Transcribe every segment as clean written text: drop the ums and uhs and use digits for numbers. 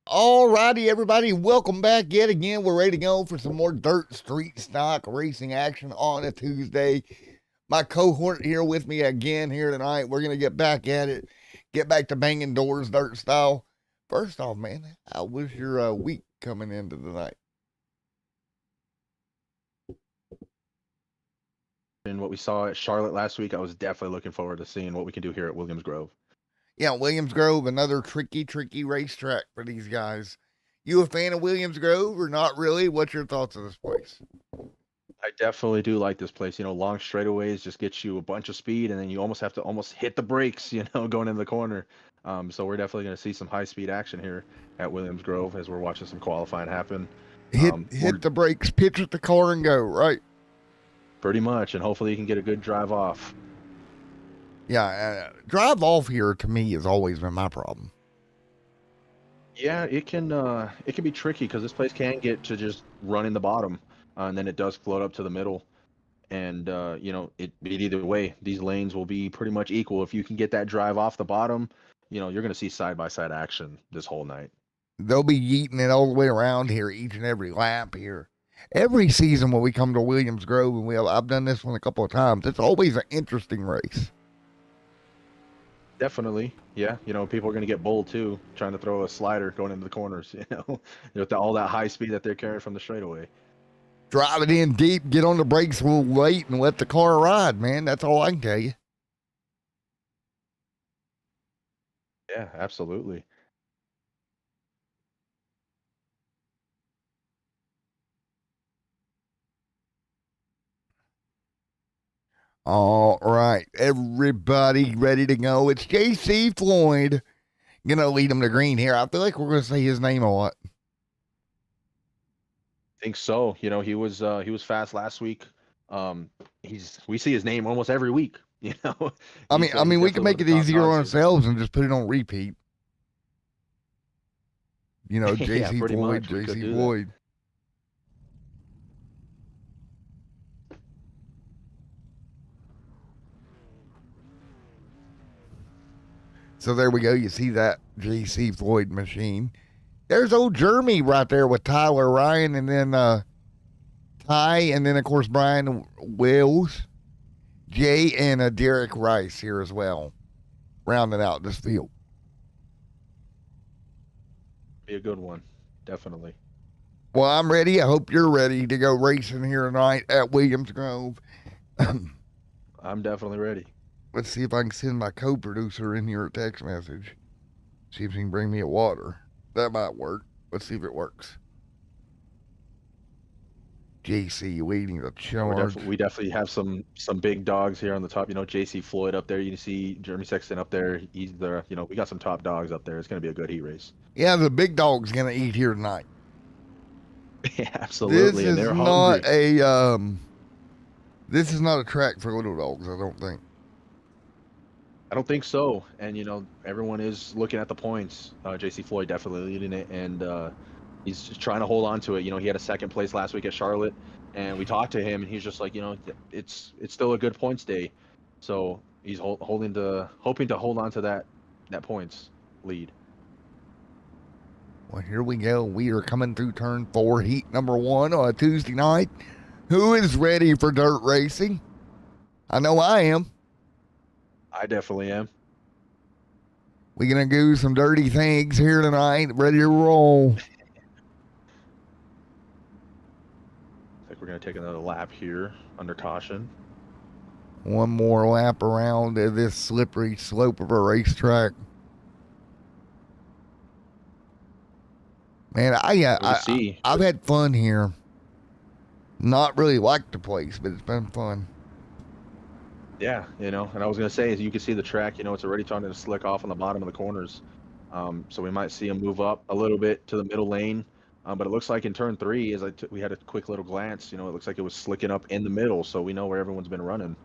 All righty, everybody. Welcome back yet again. We're ready to go for some more dirt street stock racing action on a Tuesday. My cohort here with me again here tonight. We're going to get back at it, get back to banging doors dirt style. First off, man, how was your week coming into the night? And what we saw at Charlotte last week, I was definitely looking forward to seeing what we can do here at Williams Grove. Yeah, Williams Grove, another tricky racetrack for these guys. You a fan of Williams Grove or not really? What's your thoughts of this place? I definitely do like this place. Long straightaways just get you a bunch of speed, and then you almost have to hit the brakes, going into the corner. So we're definitely going to see some high speed action here at Williams Grove as we're watching some qualifying happen. Hit the brakes, pitch at the car, and go, right? Pretty much, and hopefully you can get a good drive off. Yeah, drive off here to me has always been my problem. Yeah, it can be tricky because this place can get to just running the bottom, and then it does float up to the middle. And it either way, these lanes will be pretty much equal. If you can get that drive off the bottom, you're going to see side by side action this whole night. They'll be yeeting it all the way around here each and every lap here. Every season when we come to Williams Grove, and I've done this one a couple of times, it's always an interesting race. Definitely, yeah. People are going to get bold too, trying to throw a slider going into the corners. With all that high speed that they're carrying from the straightaway. Drive it in deep, get on the brakes a little late, and let the car ride, man. That's all I can tell you. Yeah, absolutely. All right, everybody ready to go. It's JC Floyd gonna lead him to green here. I feel like we're gonna say his name a lot. I think so. He was fast last week. We see his name almost every week. I mean, we can make it easier on ourselves and just put it on repeat. JC yeah, Floyd, JC Floyd. So there we go. You see that JC Floyd machine. There's old Jeremy right there with Tyler Ryan, and then Ty, and then of course Brian Wills, Jay, and Derek Rice here as well, rounding out this field. Be a good one, definitely. Well, I'm ready. I hope you're ready to go racing here tonight at Williams Grove. I'm definitely ready. Let's see if I can send my co-producer in here a text message. See if he can bring me a water. That might work. Let's see if it works. JC leading the charge. We definitely have some big dogs here on the top. JC Floyd up there. You can see Jeremy Sexton up there. He's the we got some top dogs up there. It's going to be a good heat race. Yeah, the big dog's going to eat here tonight. Yeah, absolutely. This is not hungry. This is not a track for little dogs, I don't think. I don't think so. And everyone is looking at the points. JC Floyd definitely leading it, and he's just trying to hold on to it. He had a second place last week at Charlotte, and we talked to him, and he's just like, it's still a good points day. So he's hoping to hold on to that points lead. Well, here we go. We are coming through turn 4, heat number 1 on a Tuesday night. Who is ready for dirt racing? I know I am. I definitely am. We're going to do some dirty things here tonight. Ready to roll. I think we're going to take another lap here under caution. One more lap around this slippery slope of a racetrack. Man, I've had fun here. Not really liked the place, but it's been fun. Yeah, and I was going to say, as you can see the track, it's already starting to slick off on the bottom of the corners. So we might see him move up a little bit to the middle lane. But it looks like in turn 3, as we had a quick little glance, it looks like it was slicking up in the middle. So we know where everyone's been running.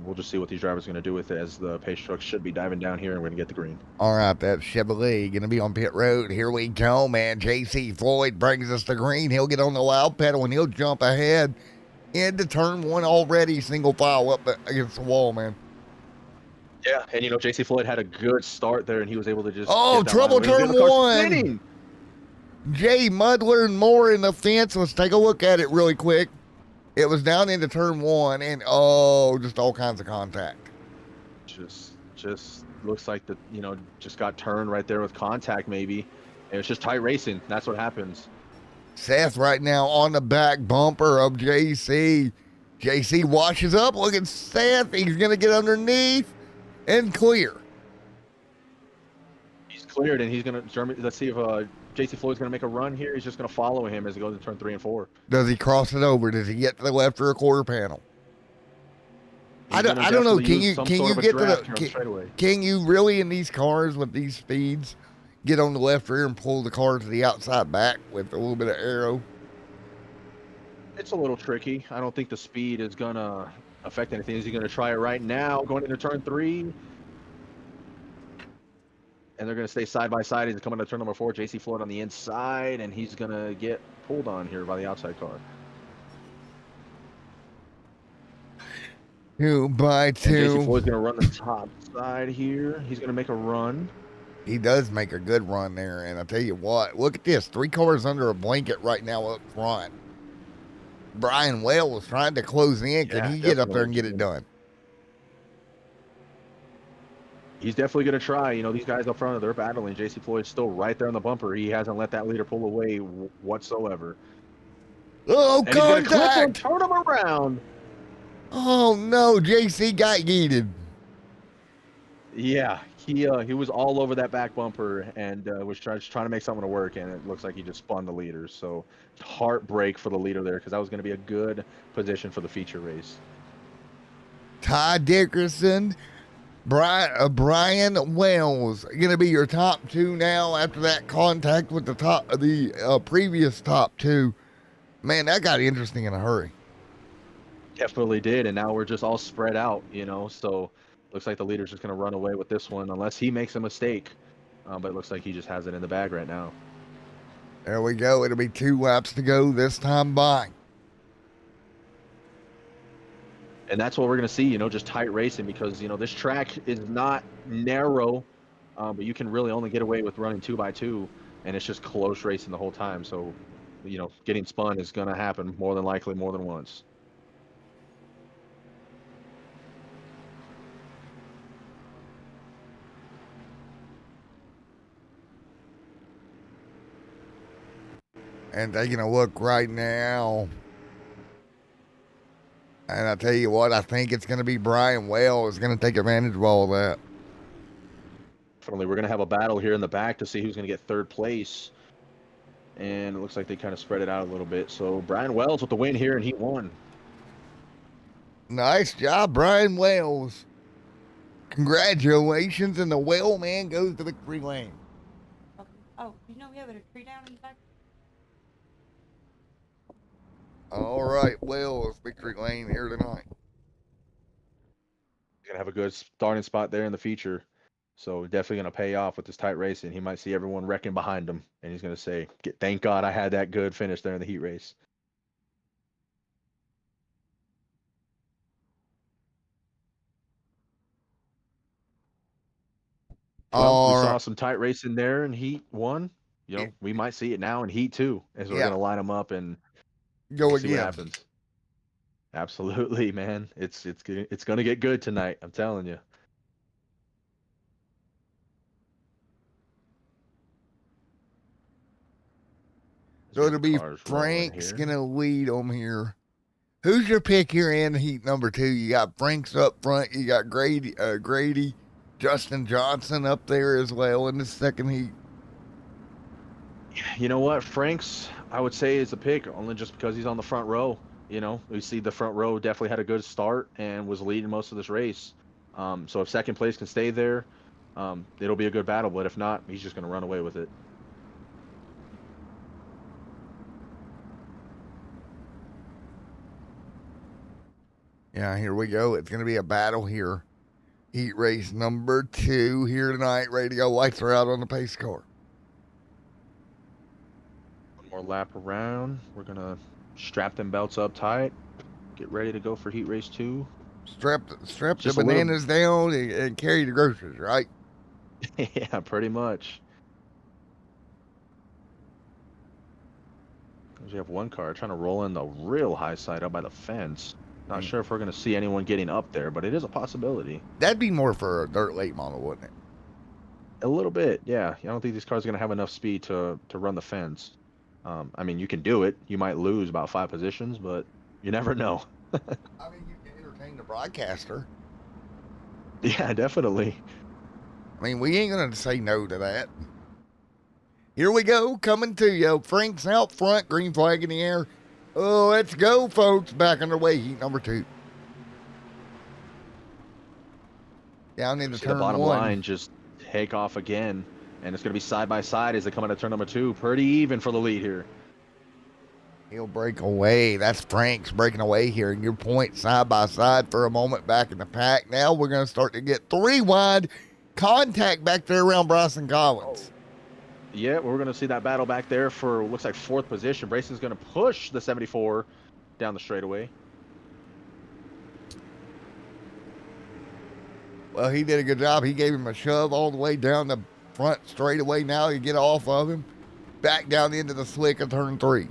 We'll just see what these drivers are going to do with it, as the pace trucks should be diving down here, and we're going to get the green. All right, that Chevrolet going to be on pit road. Here we go, man. JC Floyd brings us the green. He'll get on the loud pedal, and he'll jump ahead into turn 1 already. Single file up against the wall, man. Yeah, and JC Floyd had a good start there, and he was able to just... Oh, trouble turn 1. Jay Mudler and Moore in the fence. Let's take a look at it really quick. It was down into turn one, and just all kinds of contact. Just looks like just got turned right there with contact maybe. And it's just tight racing. That's what happens. Seth right now on the back bumper of JC. JC washes up. Look at Seth. He's going to get underneath and clear. He's cleared, and he's going to, let's see if JC Floyd's going to make a run here. He's just going to follow him as he goes to turn 3 and 4. Does he cross it over? Does he get to the left or a quarter panel? I don't know. Can you get to the can you really in these cars with these speeds get on the left rear and pull the car to the outside back with a little bit of aero? It's a little tricky. I don't think the speed is gonna affect anything. Is he gonna try it right now going into turn 3? And they're gonna stay side by side. He's coming to turn number 4. JC Floyd on the inside, and he's gonna get pulled on here by the outside car. 2 by 2. And JC Floyd's going to run the top side here. He's going to make a run. He does make a good run there. And I tell you what, look at this. 3 cars under a blanket right now up front. Brian Whale was trying to close in. Can he get up there and get it done? He's definitely going to try. You know, these guys up front, they're battling. JC Floyd's still right there on the bumper. He hasn't let that leader pull away whatsoever. Oh, and contact! He's going to clip him, turn him around. Oh no, JC got yeeted. Yeah, he was all over that back bumper and was trying to make something to work, and it looks like he just spun the leader. So heartbreak for the leader there, because that was going to be a good position for the feature race. Ty Dickerson, Brian Wells going to be your top 2 now after that contact with the previous top 2. Man, that got interesting in a hurry. Definitely did, and now we're just all spread out, you know, so looks like the leader's just going to run away with this one unless he makes a mistake, but it looks like he just has it in the bag right now. There we go. It'll be 2 laps to go this time by. And that's what we're going to see, you know, just tight racing, because, you know, this track is not narrow, but you can really only get away with running 2 by 2, and it's just close racing the whole time. So, you know, getting spun is going to happen more than likely more than once. And taking a look right now. And I tell you what, I think it's going to be Brian Whale is going to take advantage of all of that. Definitely. We're going to have a battle here in the back to see who's going to get 3rd place. And it looks like they kind of spread it out a little bit. So Brian Wells with the win here, and he won. Nice job, Brian Wells. Congratulations. And the Whale man goes to victory lane. Okay. Oh, you know we have a tree down in the back? All right, Wells, victory lane here tonight. He's going to have a good starting spot there in the feature. So definitely going to pay off with this tight racing. He might see everyone wrecking behind him, and he's going to say, thank God I had that good finish there in the heat race. Well, we saw some tight racing there in Heat 1. You know, we might see it now in Heat 2 as we're going to line them up and go see again. what happens. Absolutely, man. It's going to get good tonight. I'm telling you. So it'll be Frank's going to lead them here. Who's your pick here in heat number 2? You got Frank's up front. You got Grady, Justin Johnson up there as well in the second heat. You know what? Frank's, I would say, is a pick only just because he's on the front row. You know, we see the front row definitely had a good start and was leading most of this race. So if second place can stay there, it'll be a good battle. But if not, he's just going to run away with it. Yeah, here we go. It's going to be a battle here. Heat race number 2 here tonight. Ready to go. Lights are out on the pace car. One more lap around. We're going to strap them belts up tight. Get ready to go for heat race 2. Strap the bananas down and carry the groceries, right? Yeah, pretty much. You have one car trying to roll in the real high side up by the fence. Not Mm. sure if we're going to see anyone getting up there, but it is a possibility. That'd be more for a dirt late model, wouldn't it? A little bit, yeah. I don't think these cars are going to have enough speed to run the fence. I mean, you can do it. You might lose about 5 positions, but you never know. I mean, you can entertain the broadcaster. Yeah, definitely. I mean, we ain't gonna say no to that. Here we go, coming to you. Frank's out front, green flag in the air. Oh, let's go, folks. Back underway, heat number 2. Down into See the turn bottom 1. line just take off again, and it's going to be side by side as they come into turn number 2. Pretty even for the lead here. He'll break away. That's Frank's breaking away here. And your point side by side for a moment back in the pack. Now we're going to start to get 3 wide contact back there around Bryson Collins. Yeah, we're going to see that battle back there for looks like 4th position. Brayson's going to push the 74 down the straightaway. Well, he did a good job. He gave him a shove all the way down the front straightaway. Now you get off of him. Back down into the slick of turn 3.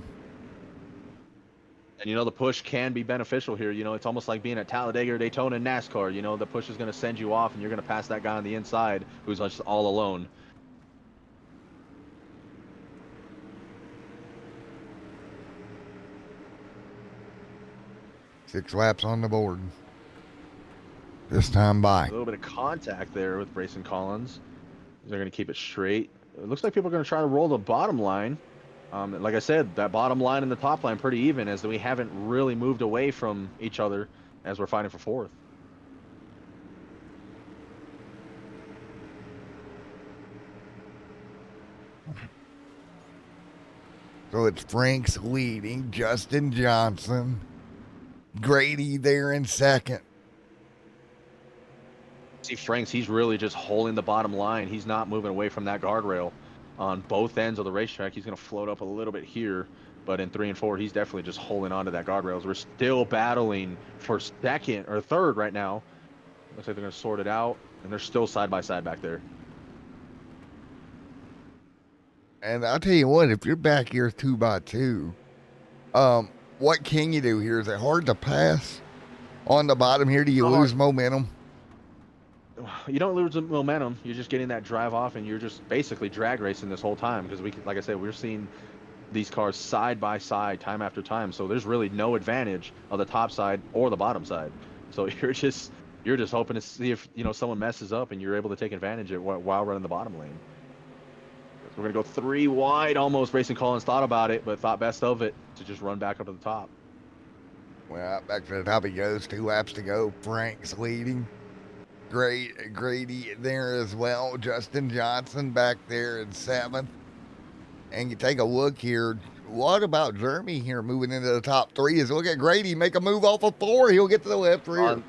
And, the push can be beneficial here. It's almost like being at Talladega or Daytona in NASCAR. The push is going to send you off, and you're going to pass that guy on the inside who's just all alone. Six laps on the board. This time by. A little bit of contact there with Brayson Collins. They're going to keep it straight. It looks like people are going to try to roll the bottom line. Like I said, that bottom line and the top line pretty even, as we haven't really moved away from each other as we're fighting for 4th. So it's Frank's leading, Justin Johnson, Grady there in 2nd. See Franks, he's really just holding the bottom line. He's not moving away from that guardrail on both ends of the racetrack. He's going to float up a little bit here, but in 3 and 4, he's definitely just holding on to that guardrails. We're still battling for 2nd or 3rd right now. Looks like they're going to sort it out, and they're still side by side back there. And I'll tell you what, if you're back here 2 by 2, what can you do here? Is it hard to pass on the bottom here? Do you lose momentum? You don't lose the momentum. You're just getting that drive off, and you're just basically drag racing this whole time, because like I said, we're seeing these cars side by side time after time. So there's really no advantage of the top side or the bottom side. So you're just hoping to see if someone messes up and you're able to take advantage of it while running the bottom lane. So we're gonna go 3 wide almost. Brayson Collins thought about it, but thought best of it to just run back up to the top. Well, back to the top he goes. 2 laps to go. Frank's leading. Grady there as well. Justin Johnson back there in 7th. And you take a look here. What about Jeremy here moving into the top 3? Look at Grady make a move off of 4. He'll get to the left rear.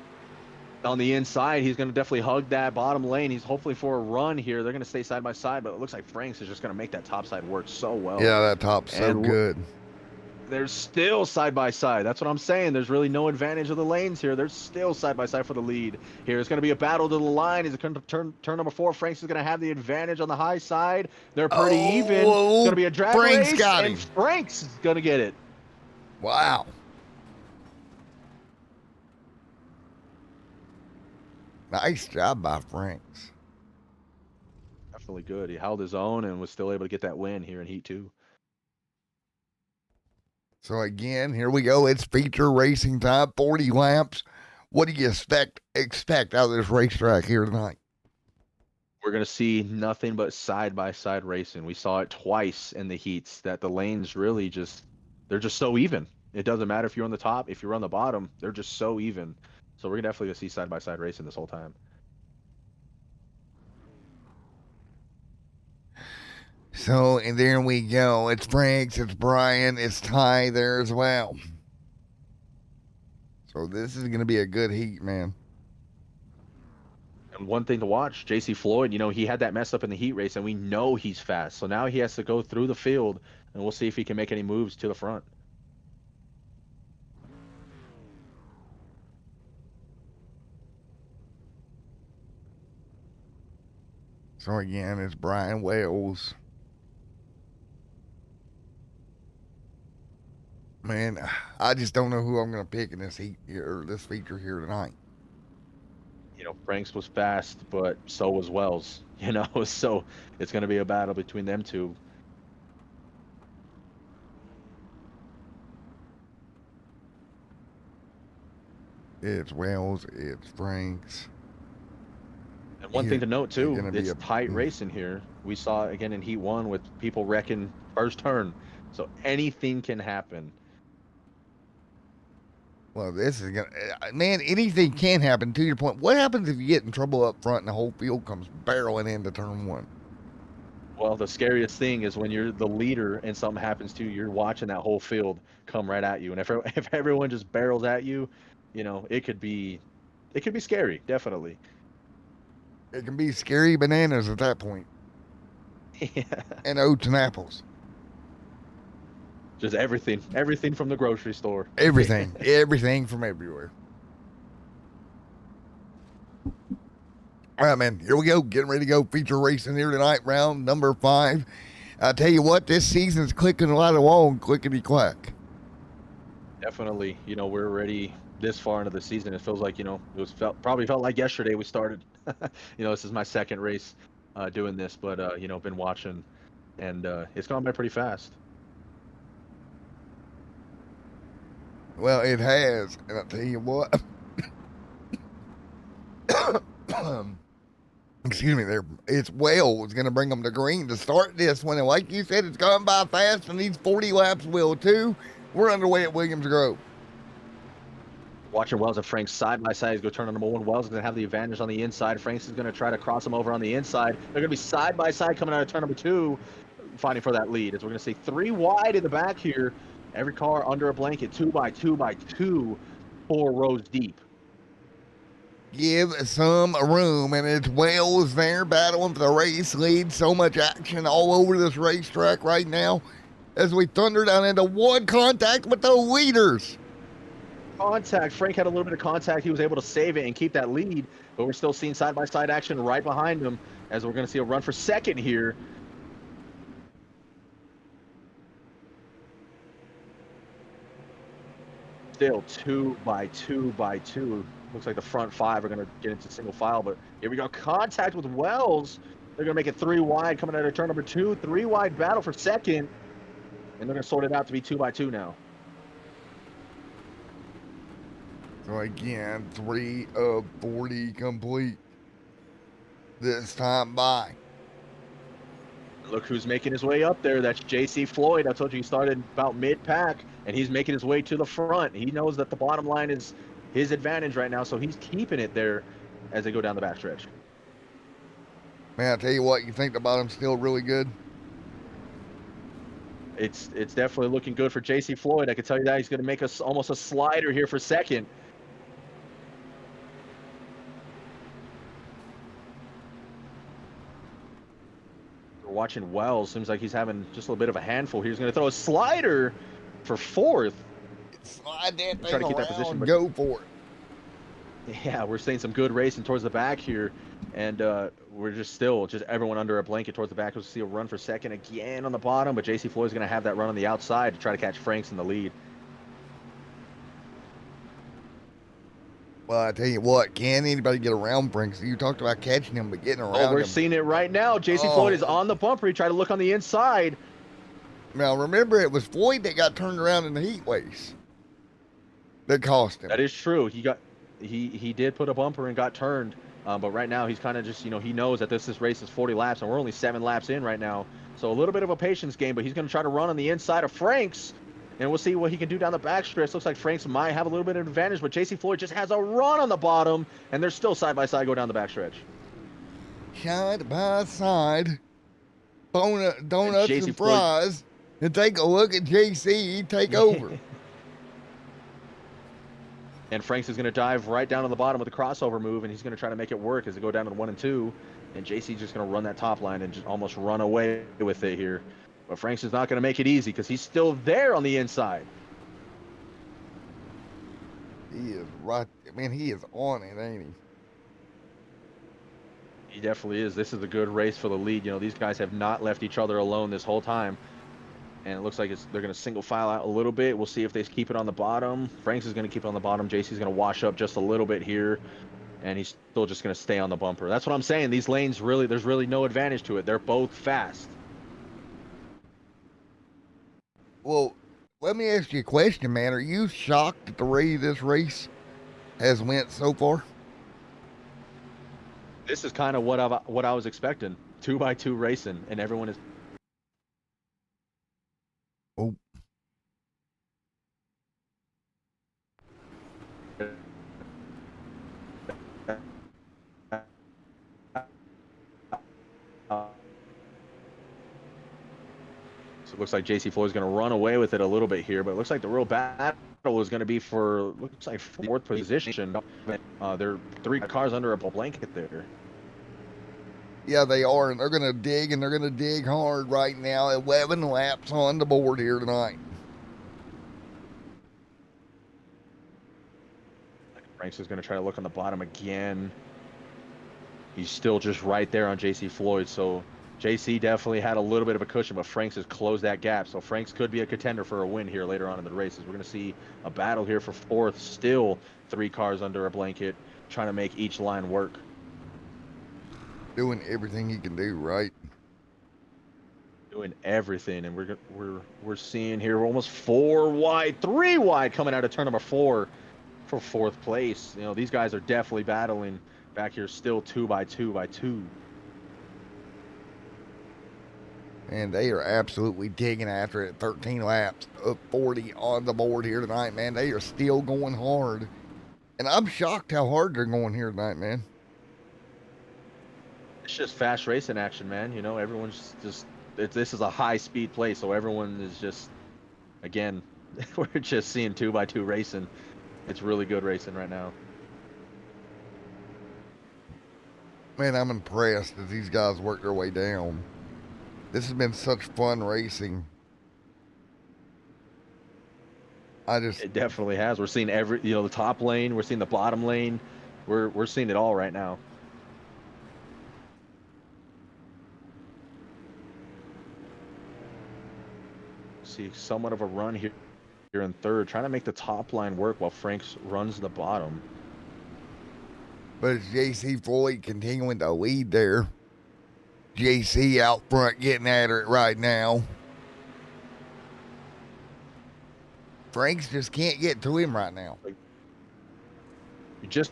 On the inside, he's going to definitely hug that bottom lane. He's hopefully for a run here. They're going to stay side by side, but it looks like Franks is just going to make that top side work so well. Yeah, that top's so good. They're still side by side. That's what I'm saying. There's really no advantage of the lanes here. They're still side by side for the lead. Here it's going to be a battle to the line. Is it going to turn number 4? Franks is going to have the advantage on the high side. They're pretty even. It's going to be a drag race, and Franks is going to get it. Wow. Nice job by Franks. Definitely good. He held his own and was still able to get that win here in Heat 2. So again, here we go. It's feature racing time, 40 laps. What do you expect out of this racetrack here tonight? We're going to see nothing but side-by-side racing. We saw it twice in the heats that the lanes really they're just so even. It doesn't matter if you're on the top, if you're on the bottom, they're just so even. So we're definitely going to see side-by-side racing this whole time. So, and there we go. It's Franks, it's Brian, it's Ty there as well. So this is going to be a good heat, man. And one thing to watch, JC Floyd, he had that mess up in the heat race, and we know he's fast. So now he has to go through the field, and we'll see if he can make any moves to the front. So again, it's Brian Wells. Man, I just don't know who I'm going to pick in this heat here, or this feature here tonight. You know, Franks was fast, but so was Wells. You know, so it's going to be a battle between them two. It's Wells, it's Franks. And one thing to note too, gonna be it's a- tight race in here. We saw again in Heat 1 with people wrecking first turn, so anything can happen. Well, this is gonna, man. Anything can happen. To your point, what happens if you get in trouble up front and the whole field comes barreling into turn one? Well, the scariest thing is when you're the leader and something happens to you, you're watching that whole field come right at you. And if everyone just barrels at you, you know, it could be scary, definitely. It can be scary bananas at that point, Yeah. and oats and apples. Just everything from the grocery store. Everything, everything from everywhere. All right, man. Here we go. Getting ready to go. Feature racing here tonight. Round number 5. I tell you what, this season's clicking a lot along, clickety clack. Definitely, you know, we're already this far into the season. It feels like, you know, probably felt like yesterday we started. You know, this is my second race doing this, but you know, been watching, and it's gone by pretty fast. Well, it has, and I tell you what. Excuse me, there. It's Wells going to bring them to green to start this one, and like you said, it's gone by fast, and these 40 laps will too. We're underway at Williams Grove. Watching Wells and Franks side by side. He's going to turn on number 1. Wells is going to have the advantage on the inside. Franks is going to try to cross him over on the inside. They're going to be side by side coming out of turn number 2, fighting for that lead. As we're going to see 3 wide in the back here. Every car under a blanket, 2 by 2 by 2, 4 rows deep. Give some room, and it's Wells there battling for the race lead. So much action all over this racetrack right now as we thunder down into one contact with the leaders. Contact. Frank had a little bit of contact. He was able to save it and keep that lead, but we're still seeing side-by-side action right behind him as we're going to see a run for second here. Still 2 by 2 by 2. Looks like the front 5 are going to get into single file, but here we go. Contact with Wells. They're going to make it 3 wide coming out of turn number 2. 3 wide battle for second, and they're going to sort it out to be 2 by 2 now. So again, 3 of 40 complete this time by. Look who's making his way up there. That's JC Floyd. I told you he started about mid-pack, and he's making his way to the front. He knows that the bottom line is his advantage right now, so he's keeping it there as they go down the backstretch. Man, I tell you what, you think the bottom's still really good? It's definitely looking good for JC Floyd. I can tell you that. He's going to make us almost a slider here for second. Watching Wells, seems like he's having just a little bit of a handful here. He's going to throw a slider for fourth. Slide that thing Try to keep around, that position, but go for it. yeah, we're seeing some good racing towards the back here, and we're just everyone under a blanket towards the back. We'll see a run for second again on the bottom, but JC Floyd's going to have that run on the outside to try to catch Franks in the lead. Well, I tell you what, can anybody get around Franks? You talked about catching him, but getting around him. Oh, we're seeing it right now. JC Floyd is on the bumper. He tried to look on the inside. Now, remember, it was Floyd that got turned around in the heat race that cost him. That is true. He did put a bumper and got turned, but right now he's kind of just, you know, he knows that this race is 40 laps, and we're only 7 laps in right now. So a little bit of a patience game, but he's going to try to run on the inside of Franks. And we'll see what he can do down the backstretch. Looks like Franks might have a little bit of advantage, but JC Floyd just has a run on the bottom, and they're still side-by-side go down the backstretch. Side by side, donuts and fries, Floyd, and take a look at JC take over. And Franks is going to dive right down to the bottom with the crossover move, and he's going to try to make it work as they go down to the 1 and 2. And JC's just going to run that top line and just almost run away with it here. But Franks is not going to make it easy because he's still there on the inside. He is right. I mean, he is on it, ain't he? He definitely is. This is a good race for the lead. You know, these guys have not left each other alone this whole time. and it looks like they're going to single file out a little bit. We'll see if they keep it on the bottom. Franks is going to keep it on the bottom. JC's going to wash up just a little bit here, and he's still just going to stay on the bumper. That's what I'm saying. These lanes really, there's really no advantage to it. They're both fast. Well, let me ask you a question, man. Are you shocked at the way this race has went so far? This is kind of what I was expecting. 2x2 racing, and everyone is. Oh. So it looks like JC Floyd's going to run away with it a little bit here, but it looks like the real battle is going to be for, looks like, fourth position. There are 3 cars under a blanket there. Yeah, they are, and they're going to dig, and they're going to dig hard right now. 11 laps on the board here tonight. Franks is going to try to look on the bottom again. He's still just right there on JC Floyd, so JC definitely had a little bit of a cushion, but Franks has closed that gap, so Franks could be a contender for a win here later on in the races. We're going to see a battle here for fourth, still 3 cars under a blanket, trying to make each line work. Doing everything he can do, right? Doing everything, and we're seeing here we're almost 4 wide, 3 wide coming out of turn number 4 for fourth place. You know, these guys are definitely battling back here, still 2x2. And they are absolutely digging after it. 13 laps of 40 on the board here tonight, man. They are still going hard. And I'm shocked how hard they're going here tonight, man. It's just fast racing action, man. You know, everyone's just this is a high speed place, so everyone is just, again, we're just seeing 2x2 racing. It's really good racing right now. Man, I'm impressed as these guys work their way down. This has been such fun racing. It definitely has. We're seeing the top lane, we're seeing the bottom lane. We're seeing it all right now. See somewhat of a run here in third, trying to make the top line work while Franks runs the bottom. But it's JC Floyd continuing to lead there. JC out front getting at it right now. Franks just can't get to him right now. You just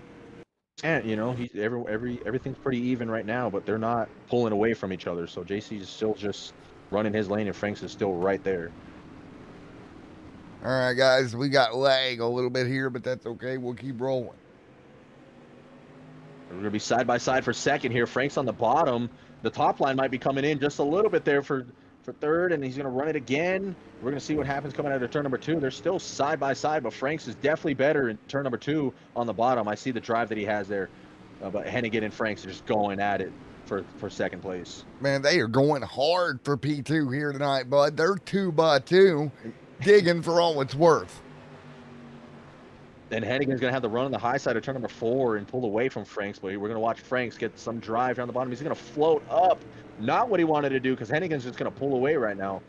can't, you know. Everything's pretty even right now, but they're not pulling away from each other. So JC is still just running his lane, and Franks is still right there. All right, guys, we got lag a little bit here, but that's okay. We'll keep rolling. We're going to be side by side for second here. Frank's on the bottom. The top line might be coming in just a little bit there for third, and he's going to run it again. We're going to see what happens coming out of turn number 2. They're still side by side, but Franks is definitely better in turn number 2 on the bottom. I see the drive that he has there. But Hennigan and Franks are just going at it for second place. Man, they are going hard for P2 here tonight, bud. They're 2x2, digging for all it's worth. And Hennigan's going to have the run on the high side of turn number 4 and pull away from Franks, but we're going to watch Franks get some drive down the bottom. He's going to float up. Not what he wanted to do, because Hennigan's just going to pull away right now.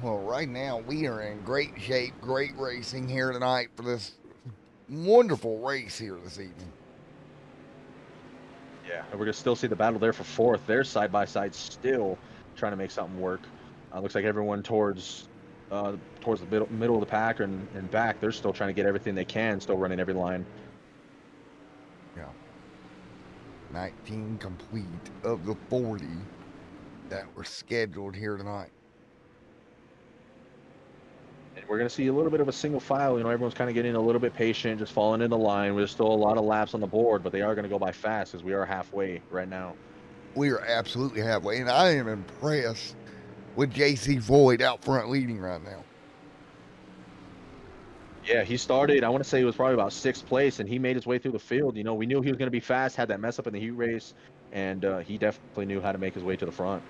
Well, right now, we are in great shape, great racing here tonight for this wonderful race here this evening. Yeah, and we're going to still see the battle there for fourth. They're side by side still trying to make something work. Looks like everyone towards the middle of the pack and back, they're still trying to get everything they can, still running every line. Yeah. 19 complete of the 40 that were scheduled here tonight. And we're going to see a little bit of a single file. You know, everyone's kind of getting a little bit patient, just falling in the line. There's still a lot of laps on the board, but they are going to go by fast as we are halfway right now. We are absolutely halfway, and I am impressed with JC Floyd out front leading right now. Yeah, he started, I want to say it was probably about 6th place, and he made his way through the field. You know, we knew he was going to be fast, had that mess up in the heat race, and he definitely knew how to make his way to the front.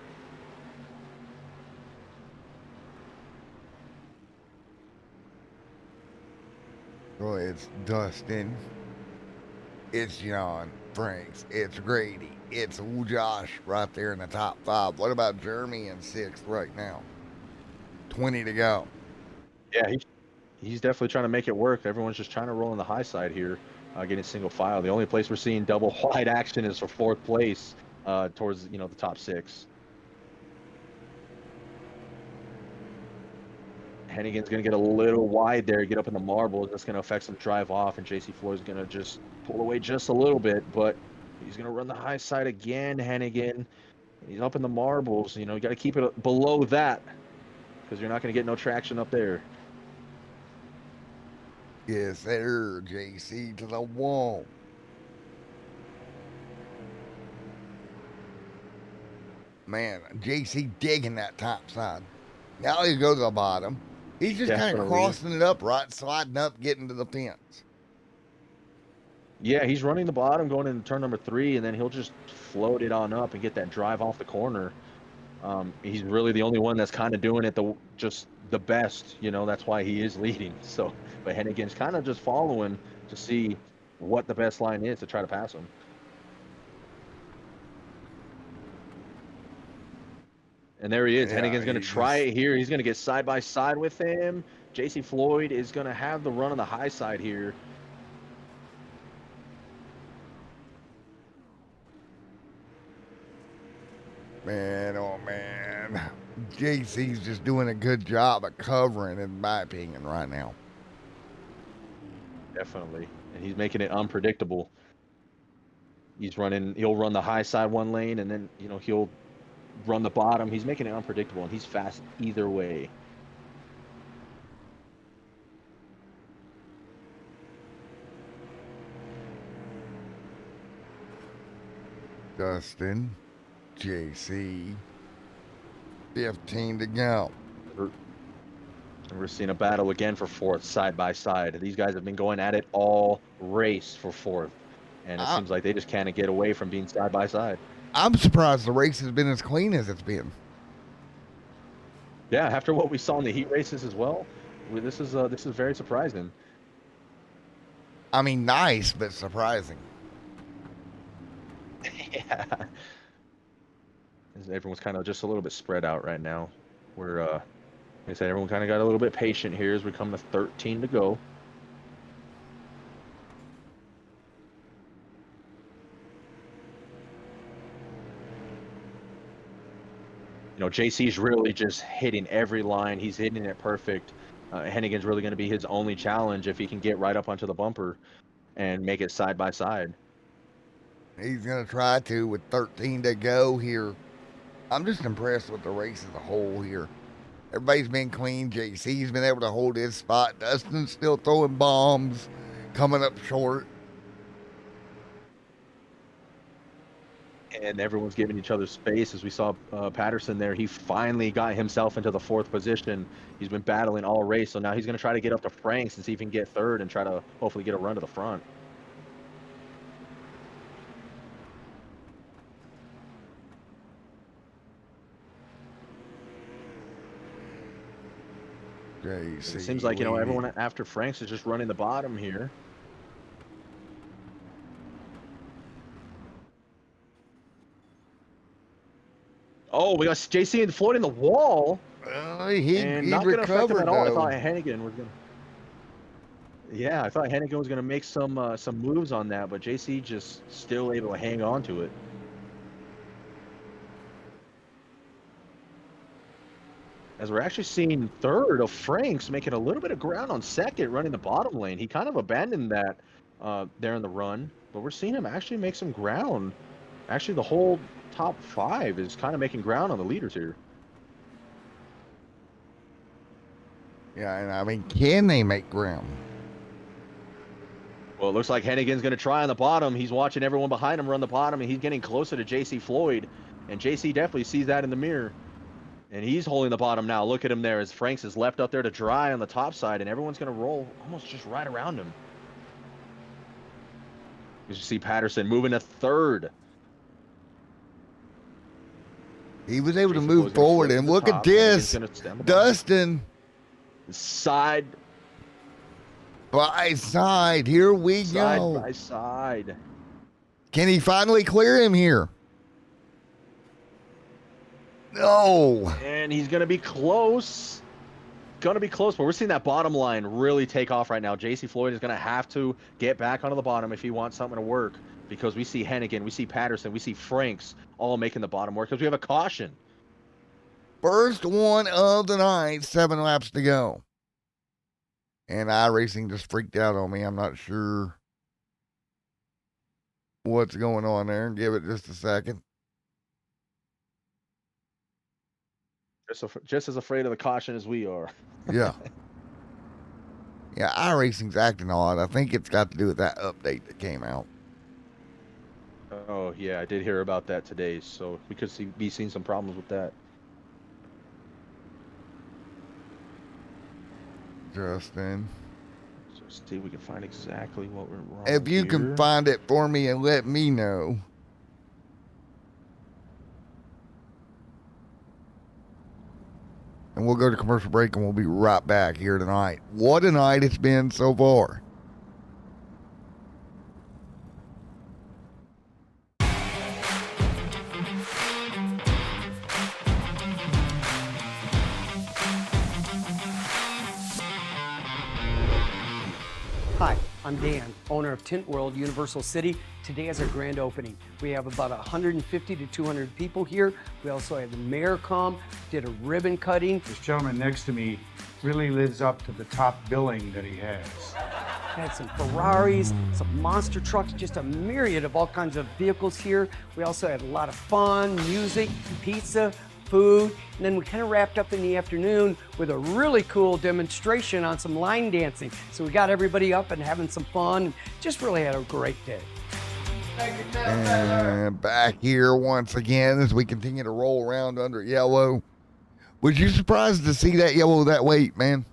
Oh, it's Dustin. It's John Franks. It's Grady. It's Josh right there in the top 5. What about Jeremy in 6th right now? 20 to go. Yeah, he's definitely trying to make it work. Everyone's just trying to roll on the high side here, getting single file. The only place we're seeing double wide action is for 4th place, towards the top 6. Hennigan's going to get a little wide there, get up in the marbles. That's going to affect some drive off, and JC Floyd's going to just pull away just a little bit, but he's going to run the high side again, Hennigan. He's up in the marbles. You got to keep it below that because you're not going to get no traction up there. Yes, sir. JC to the wall. Man, JC digging that top side. Now he goes to the bottom. He's just kind of crossing it up, right, sliding up, getting to the fence. Yeah, he's running the bottom, going into turn number 3, and then he'll just float it on up and get that drive off the corner. He's really the only one that's kind of doing it just the best. That's why he is leading. So, but Hennigan's kind of just following to see what the best line is to try to pass him. And there he is. Yeah, Hennigan's going to try it here. He's going to get side by side with him. JC Floyd is going to have the run on the high side here. Man, oh man. JC's just doing a good job of covering, in my opinion, right now. Definitely. And he's making it unpredictable. He'll run the high side one lane, and then, he'll run the bottom. He's making it unpredictable, and he's fast either way. Dustin, JC, 15 to go. We're seeing a battle again for 4th, side by side. These guys have been going at it all race for 4th, and it seems like they just can't get away from being side by side. I'm surprised the race has been as clean as it's been. Yeah, after what we saw in the heat races as well, this is very surprising. I mean, nice, but surprising. Yeah. Everyone's kind of just a little bit spread out right now. We're, like I said, everyone kind of got a little bit patient here as we come to 13 to go. JC's really just hitting every line. He's hitting it perfect. Hennigan's really going to be his only challenge if he can get right up onto the bumper and make it side by side. He's going to try to with 13 to go here. I'm just impressed with the race as a whole here. Everybody's been clean. JC's been able to hold his spot. Dustin's still throwing bombs, coming up short. And everyone's giving each other space. As we saw Patterson there, he finally got himself into the 4th position. He's been battling all race, so now he's going to try to get up to Franks and see if he can get 3rd and try to hopefully get a run to the front. It seems like, everyone after Franks is just running the bottom here. Oh, we got JC and Floyd in the wall. He not going to affect him at all. I thought Hennigan was going to make some moves on that, but JC just still able to hang on to it. As we're actually seeing 3rd of Franks making a little bit of ground on 2nd, running the bottom lane. He kind of abandoned that there in the run, but we're seeing him actually make some ground. Actually, the whole top 5 is kind of making ground on the leaders here. Yeah, and I mean, can they make ground? Well, it looks like Hennigan's going to try on the bottom. He's watching everyone behind him run the bottom, and he's getting closer to JC Floyd. And JC definitely sees that in the mirror. And he's holding the bottom now. Look at him there as Franks is left up there to dry on the top side, and everyone's going to roll almost just right around him. You see Patterson moving to 3rd. He was able to move forward, and look at this. Dustin. Side. by side. Here we Side go. by side. Can he finally clear him here? No. And he's going to be close. Going to be close, but we're seeing that bottom line really take off right now. JC Floyd is going to have to get back onto the bottom if he wants something to work, because we see Hennigan, we see Patterson, we see Franks all making the bottom work because we have a caution. First one of the night, 7 laps to go. And iRacing just freaked out on me. I'm not sure what's going on there. Give it just a second. Just as afraid of the caution as we are. Yeah. Yeah, iRacing's acting odd. I think it's got to do with that update that came out. Oh, yeah, I did hear about that today, so we could be seeing some problems with that. Justin. So see if we can find exactly what we're wrong. If you here. can find it for me and let me know. And we'll go to commercial break and we'll be right back here tonight. What a night it's been so far. Hi, I'm Dan, owner of Tint World Universal City. Today is our grand opening. We have about 150 to 200 people here. We also had the mayor come, did a ribbon cutting. This gentleman next to me really lives up to the top billing that he has. Had some Ferraris, some monster trucks, just a myriad of all kinds of vehicles here. We also had a lot of fun, music, pizza, food, and then we kind of wrapped up in the afternoon with a really cool demonstration on some line dancing. So we got everybody up and having some fun, and just really had a great day. And back here once again as we continue to roll around under yellow. Was you surprised to see that yellow that late, man?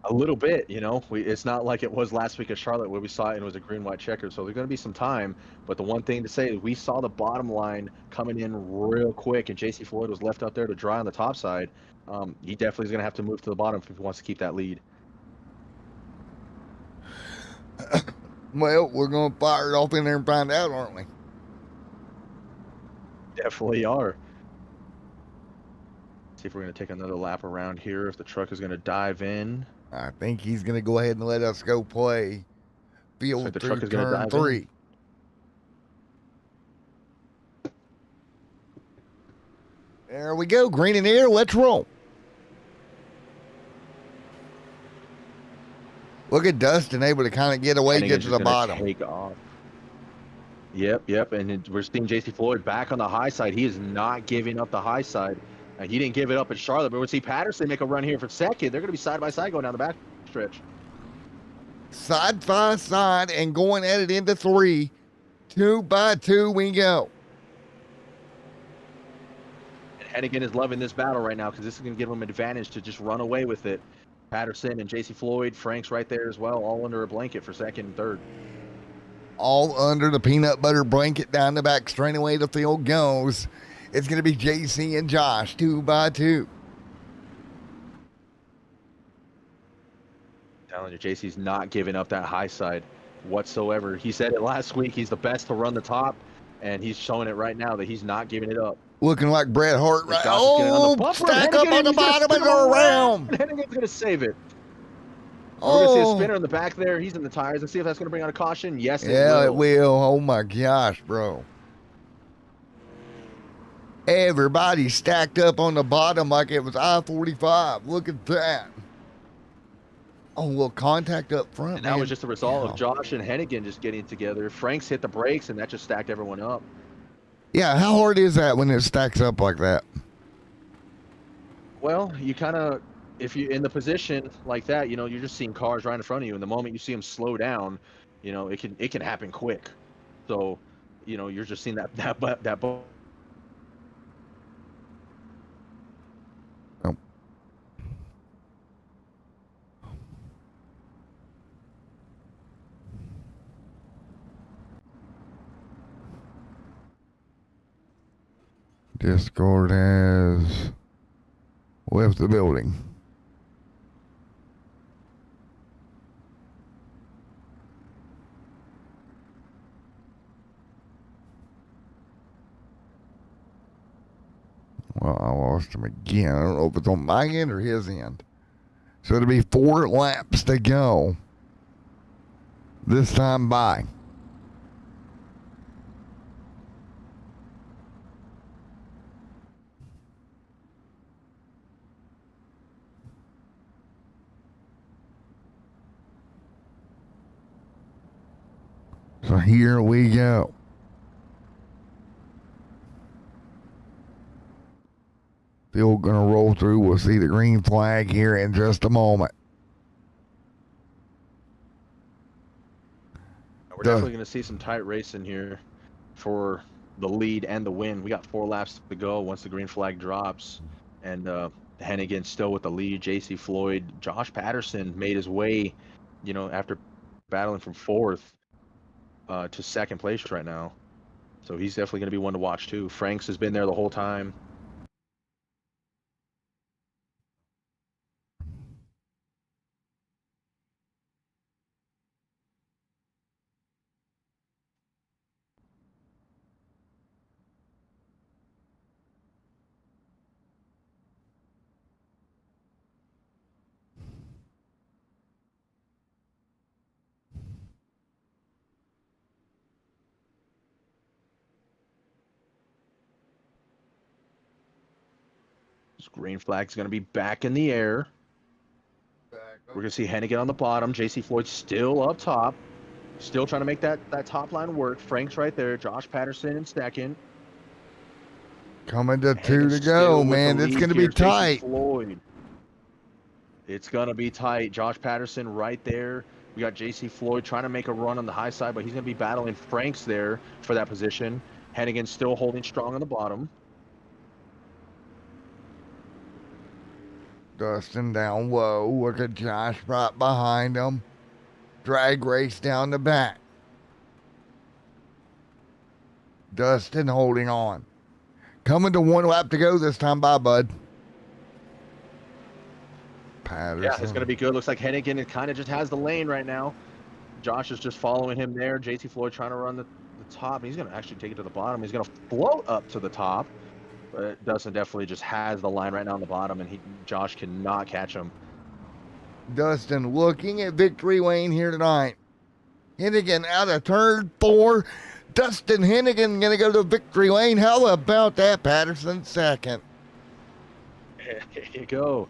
A little bit, you know. It's not like it was last week at Charlotte where we saw it and it was a green-white checker. So there's going to be some time. But the one thing to say is we saw the bottom line coming in real quick, and JC Floyd was left out there to dry on the top side. He definitely is going to have to move to the bottom if he wants to keep that lead. Well, we're going to fire it off in there and find out, aren't we? Definitely are. See if we're going to take another lap around here, if the truck is going to dive in. I think he's going to go ahead and let us go play field the through truck is gonna turn dive 3. in. There we go. Green and air. Let's roll. Look at Dustin able to kind of get away, get to the bottom. Take off. Yep. And we're seeing JC Floyd back on the high side. He is not giving up the high side. He didn't give it up at Charlotte, but we'll see Patterson make a run here for second. They're going to be side by side going down the back stretch. Side by side and going at it into 3. 2 by 2 we go. And Hennigan is loving this battle right now because this is going to give him an advantage to just run away with it. Patterson and JC Floyd, Frank's right there as well, all under a blanket for second and third. All under the peanut butter blanket down the back straightaway. The field goes. It's going to be JC and Josh, 2 by 2. Telling you, JC's not giving up that high side whatsoever. He said it last week. He's the best to run the top, and he's showing it right now that he's not giving it up. Looking like Bret Hart right. Oh, stack up on the bottom and go around. Hennigan's going to save it. Oh. We're going to see a spinner in the back there. He's in the tires. Let's see if that's going to bring out a caution. Yes, it will. Yeah, it will. Oh, my gosh, bro. Everybody stacked up on the bottom like it was I-45. Look at that. Oh, well, contact up front, And that was just a result of Josh and Hennigan just getting together. Frank's hit the brakes, and that just stacked everyone up. Yeah, how hard is that when it stacks up like that? Well, you kind of, if you're in the position like that, you know, you're just seeing cars right in front of you. And the moment you see them slow down, you know, it can happen quick. So, you know, you're just seeing that Oh. Discord has left the building. Well, I lost him again. I don't know if it's on my end or his end. So it'll be 4 laps to go. This time by. So here we go. Still going to roll through. We'll see the green flag here in just a moment. We're definitely going to see some tight racing here for the lead and the win. We got 4 laps to go once the green flag drops. And Hennigan still with the lead. JC Floyd. Josh Patterson made his way, after battling from 4th to 2nd place right now. So he's definitely going to be one to watch too. Franks has been there the whole time. This green flag's going to be back in the air. We're going to see Hennigan on the bottom. JC Floyd still up top. Still trying to make that top line work. Frank's right there. Josh Patterson in 2nd. Coming to 2 to go, man. It's going to be tight. Floyd. It's going to be tight. Josh Patterson right there. We got JC Floyd trying to make a run on the high side, but he's going to be battling Franks there for that position. Hennigan still holding strong on the bottom. Dustin down low. Look at Josh right behind him. Drag race down the back. Dustin holding on. Coming to 1 lap to go this time by, bud. Patterson. Yeah, it's going to be good. Looks like Hennigan kind of just has the lane right now. Josh is just following him there. JC Floyd trying to run the top. He's going to actually take it to the bottom. He's going to float up to the top. But Dustin definitely just has the line right now on the bottom, and Josh cannot catch him. Dustin looking at victory lane here tonight. Hennigan out of turn 4. Dustin Hennigan going to go to victory lane. How about that? Patterson 2nd. There you go.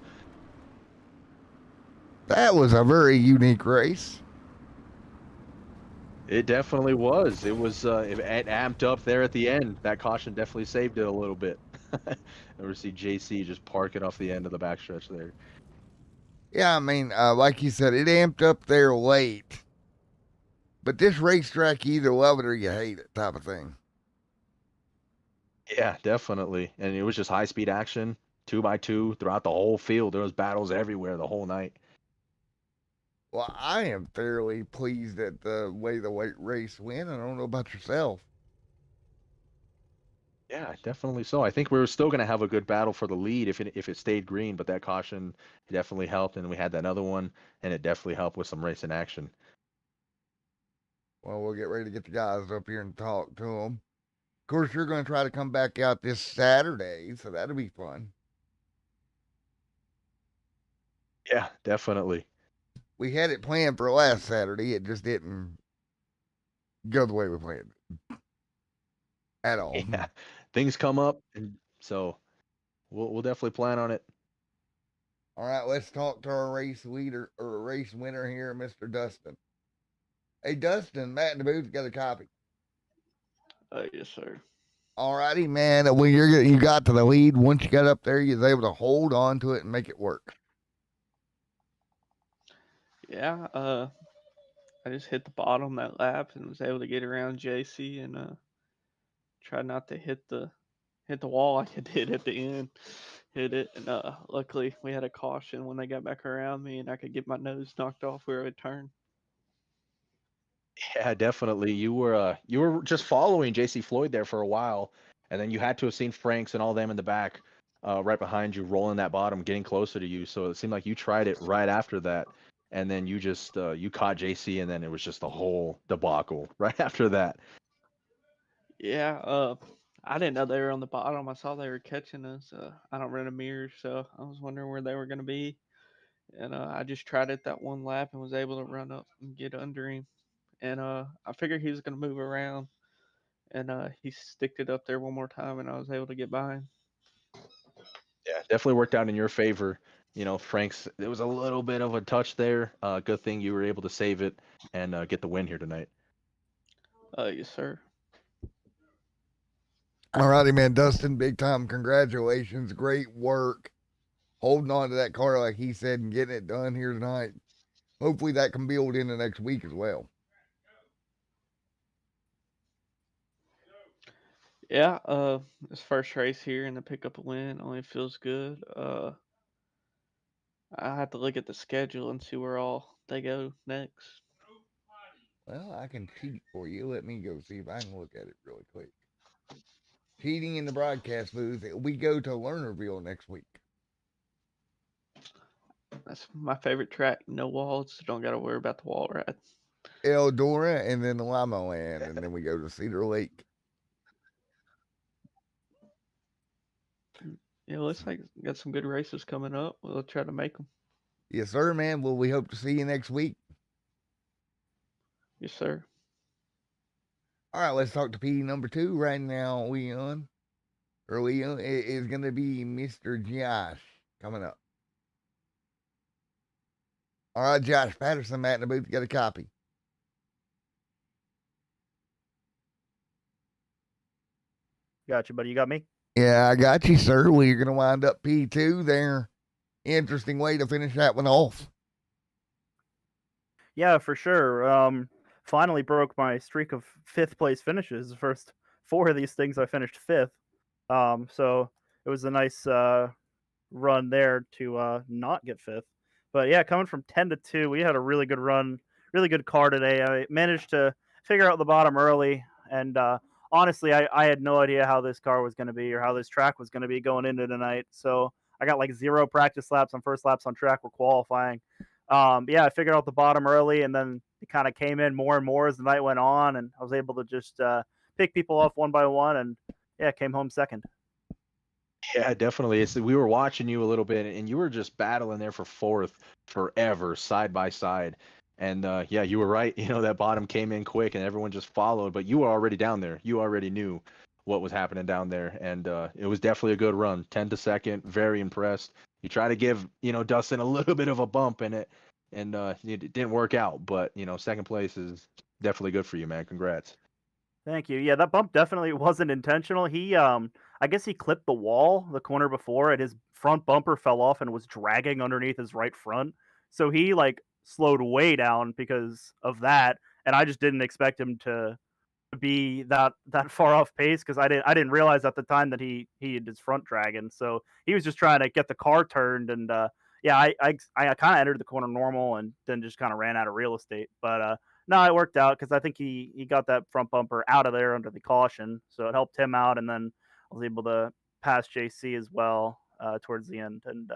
That was a very unique race. It definitely was. It was it amped up there at the end. That caution definitely saved it a little bit. And we see JC just park it off the end of the backstretch there. Yeah, I mean, like you said, it amped up there late. But this racetrack, you either love it or you hate it type of thing. Yeah, definitely. And it was just high-speed action, 2x2 throughout the whole field. There was battles everywhere the whole night. Well, I am fairly pleased at the way the race went. I don't know about yourself. Yeah, definitely so. I think we were still going to have a good battle for the lead if it stayed green, but that caution definitely helped, and we had that other one, and it definitely helped with some racing action. Well, we'll get ready to get the guys up here and talk to them. Of course, you're going to try to come back out this Saturday, so that'll be fun. Yeah, definitely. We had it planned for last Saturday. It just didn't go the way we planned at all. Yeah, things come up, and so we'll definitely plan on it. All right, let's talk to our race leader or race winner here, Mr. Dustin. Hey, Dustin, Matt in the booth got a copy. Yes, sir. All righty, man. When you got to the lead, once you got up there, you was able to hold on to it and make it work. Yeah, I just hit the bottom that lap and was able to get around JC and try not to hit the wall like I did at the end. Hit it, and luckily we had a caution when they got back around me, and I could get my nose knocked off where I would turn. Yeah, definitely. You were just following JC Floyd there for a while, and then you had to have seen Franks and all them in the back, right behind you, rolling that bottom, getting closer to you. So it seemed like you tried it right after that, and then you just you caught JC, and then it was just a whole debacle right after that. Yeah, I didn't know they were on the bottom. I saw they were catching us. I don't run a mirror, so I was wondering where they were going to be. And I just tried it that one lap and was able to run up and get under him. And I figured he was going to move around. And he sticked it up there one more time, and I was able to get by him. Yeah, definitely worked out in your favor. Frank's, there was a little bit of a touch there. Good thing you were able to save it and get the win here tonight. Yes, sir. All righty, man. Dustin, big time congratulations. Great work. Holding on to that car, like he said, and getting it done here tonight. Hopefully that can build in the next week as well. Yeah, it's first race here and to pick up a win only feels good. I have to look at the schedule and see where all they go next. Well, I can cheat for you. Let me go see if I can look at it really quick. Cheating in the broadcast booth. We go to Lernerville next week. That's my favorite track. No walls, so don't got to worry about the wall ride. Eldora and then Lima Land, and then we go to Cedar Lake. Yeah, looks like got some good races coming up. We'll try to make them. Yes, sir, man. Well, we hope to see you next week. Yes, sir. All right, let's talk to P number 2 right now. It is going to be Mr. Josh coming up. All right, Josh Patterson, Matt in the booth, got a copy. Got you, buddy. You got me? Yeah, I got you, sir. Well, you're going to wind up P2 there. Interesting way to finish that one off. Yeah, for sure. Finally broke my streak of 5th place finishes. The first 4 of these things I finished 5th. So it was a nice run there to not get 5th. But yeah, coming from 10 to 2, we had a really good run, really good car today. I managed to figure out the bottom early, and honestly, I had no idea how this car was going to be or how this track was going to be going into tonight. So I got like 0 practice laps on first laps on track for qualifying. Yeah, I figured out the bottom early, and then it kind of came in more and more as the night went on, and I was able to just pick people off one by one, and yeah, came home second. Yeah, definitely. We were watching you a little bit, and you were just battling there for 4th forever, side by side. And yeah, you were right. That bottom came in quick, and everyone just followed. But you were already down there. You already knew what was happening down there, and it was definitely a good run. 10 to second, very impressed. You try to give Dustin a little bit of a bump in it, and it didn't work out. But second place is definitely good for you, man. Congrats. Thank you. Yeah, that bump definitely wasn't intentional. I guess he clipped the wall the corner before, and his front bumper fell off and was dragging underneath his right front. So he like slowed way down because of that, and I just didn't expect him to be that far off pace because I didn't realize at the time that he had his front dragging. So he was just trying to get the car turned, and yeah, I kind of entered the corner normal and then just kind of ran out of real estate. But no, it worked out because I think he got that front bumper out of there under the caution, so it helped him out, and then I was able to pass JC as well towards the end, and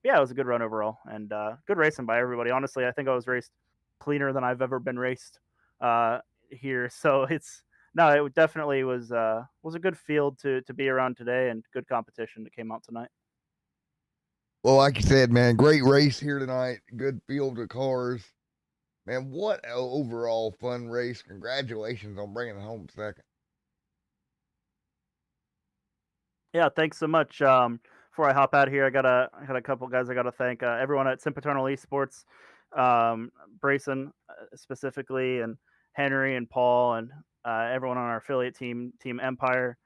yeah, it was a good run overall and good racing by everybody. Honestly, I think I was raced cleaner than I've ever been raced here, so it definitely was a good field to be around today and good competition that came out tonight. Well, like you said, man, great race here tonight. Good field of cars. Man, what an overall fun race. Congratulations on bringing it home second. Yeah, thanks so much. Before I hop out of here, I got a couple guys I got to thank. Everyone at Sempiternal Esports, Brayson specifically, and Henry and Paul, and everyone on our affiliate team, Team Empire.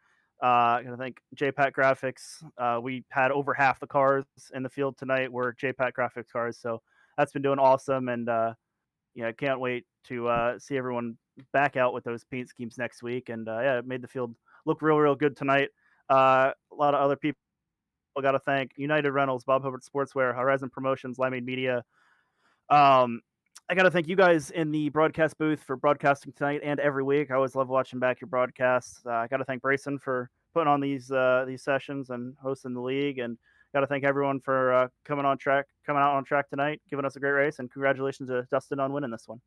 I got to thank JPAT Graphics. We had over half the cars in the field tonight were JPAT Graphics cars, so that's been doing awesome. And yeah, I can't wait to see everyone back out with those paint schemes next week. And yeah, it made the field look real good tonight. A lot of other people I got to thank: United Rentals, Bob Hubbard Sportswear, Horizon Promotions, Limeade Media. I got to thank you guys in the broadcast booth for broadcasting tonight and every week. I always love watching back your broadcasts. I got to thank Brayson for putting on these sessions and hosting the league, and got to thank everyone for coming out on track tonight, giving us a great race, and congratulations to Dustin on winning this one.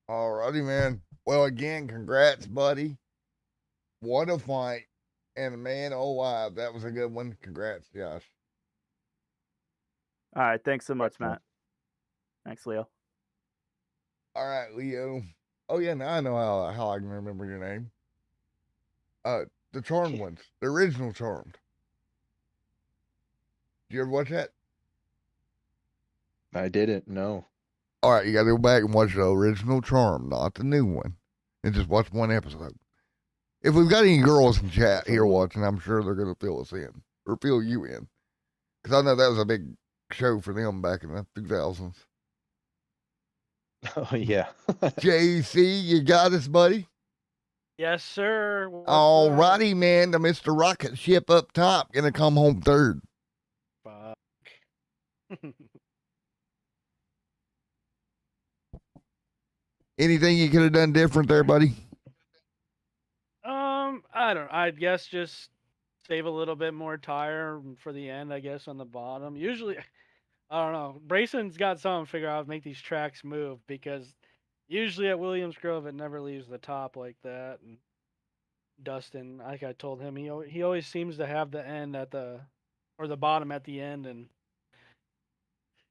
All righty, man. Well, again, congrats, buddy. What a fight. And man, oh wow, that was a good one. Congrats, Josh. All right, thanks so much, Excellent. Matt. Thanks, Leo. All right, Leo. Oh yeah, now I know how I can remember your name. The Charmed ones, the original Charmed. Did you ever watch that? I didn't know. All right, you got to go back and watch the original Charmed, not the new one, and just watch one episode. If we've got any girls in chat here Definitely. watching, I'm sure they're going to fill us in or fill you in, because I know that was a big show for them back in the 2000s. Oh yeah. JC, you got us, buddy. Yes, sir. What's All up? righty, man. The Mr. Rocket Ship up top gonna come home third. Fuck. Anything you could have done different there, buddy? I don't. I guess just save a little bit more tire for the end. I guess on the bottom. Usually, I don't know. Brayson's got something to figure out how to make these tracks move because usually at Williams Grove it never leaves the top like that. And Dustin, like I told him, he always seems to have the end at the or the bottom at the end, and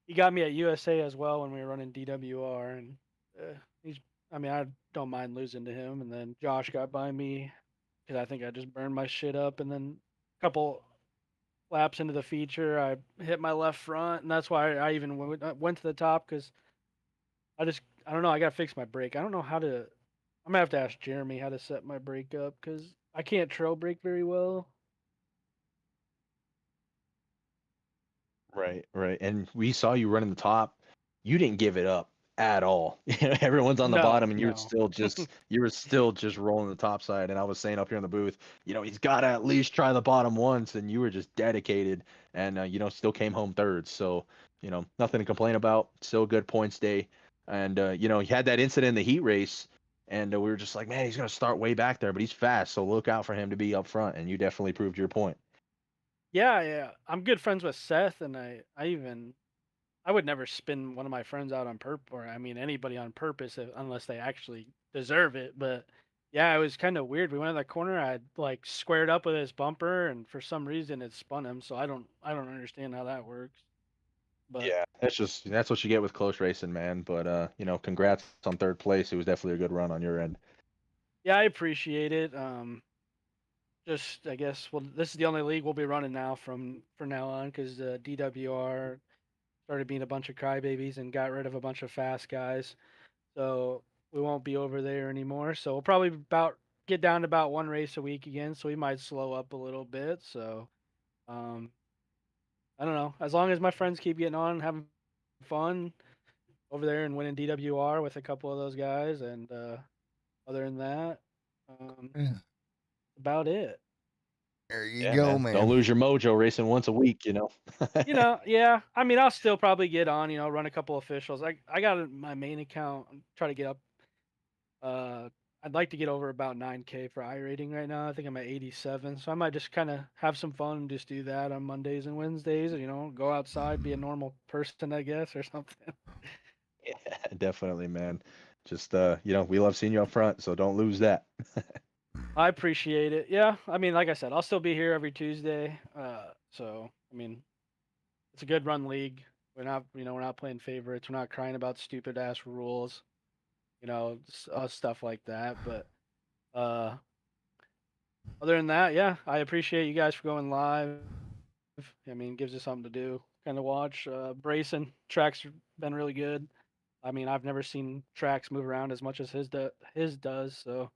he got me at USA as well when we were running DWR, and he's. I mean, I don't mind losing to him, and then Josh got by me because I think I just burned my shit up, and then a couple laps into the feature, I hit my left front, and that's why I even went to the top because I don't know, I gotta fix my brake. I don't know how to. I'm gonna have to ask Jeremy how to set my brake up because I can't trail brake very well. Right, right. And we saw you running the top. You didn't give it up at all. Everyone's on the No, bottom, and no. you were still just rolling the top side. And I was saying up here in the booth, he's got to at least try the bottom once. And you were just dedicated, and still came home third. So nothing to complain about. Still a good points day. And you had that incident in the heat race, and we were just like, man, he's gonna start way back there, but he's fast, so look out for him to be up front. And you definitely proved your point. Yeah, yeah. I'm good friends with Seth, and I would never spin one of my friends out on purpose, or I mean anybody on purpose, unless they actually deserve it. But yeah, it was kind of weird. We went in that corner. I like squared up with his bumper, and for some reason it spun him. So I don't understand how that works. But Yeah, that's what you get with close racing, man. But congrats on third place. It was definitely a good run on your end. yeah, I appreciate it. Just I guess this is the only league we'll be running now for now on because DWR started being a bunch of crybabies and got rid of a bunch of fast guys. So we won't be over there anymore. So we'll probably get down to about one race a week again. So we might slow up a little bit. So I don't know. As long as my friends keep getting on, having fun over there and winning DWR with a couple of those guys, and other than that, Yeah. about it. There you Yeah, go, man. man. Don't lose your mojo racing once a week. Yeah. I mean, I'll still probably get on. Run a couple officials. I got my main account. Try to get up. I'd like to get over about 9K for iRating right now. I think I'm at 87, so I might just kind of have some fun and just do that on Mondays and Wednesdays. Go outside, be a normal person, I guess, or something. Yeah, definitely, man. Just we love seeing you up front, so don't lose that. I appreciate it. Yeah, I mean, like I said, I'll still be here every Tuesday. So I mean, it's a good run league. We're not playing favorites. We're not crying about stupid ass rules. Stuff like that. But other than that, yeah, I appreciate you guys for going live. I mean, it gives us something to do, kind of watch. Brayson tracks have been really good. I mean, I've never seen tracks move around as much as his does. So,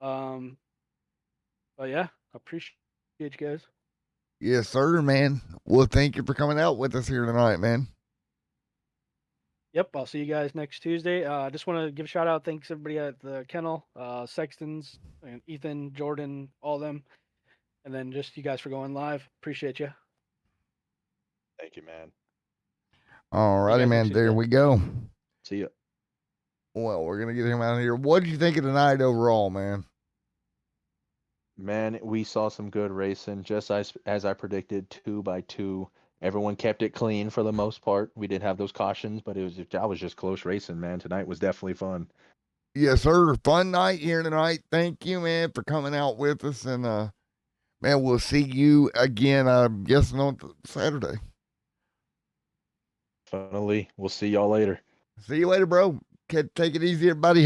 but yeah, I appreciate you guys. Yes, sir, man. Well, thank you for coming out with us here tonight, man. Yep, I'll see you guys next Tuesday. I just want to give a shout out. Thanks everybody at the kennel, Sextons, and Ethan, Jordan, all them, and then just you guys for going live. Appreciate you. Thank you, man. All righty, guys man. next There Tuesday. we go. See ya. Well, we're gonna get him out of here. What did you think of the night overall, man? Man, we saw some good racing, just as I predicted, 2x2. Everyone kept it clean for the most part. We did have those cautions, but that was just close racing, man. Tonight was definitely fun. Yes, sir. Fun night here tonight. Thank you, man, for coming out with us. And, man, we'll see you again, I'm guessing, on Saturday. Finally, we'll see y'all later. See you later, bro. Take it easy, everybody.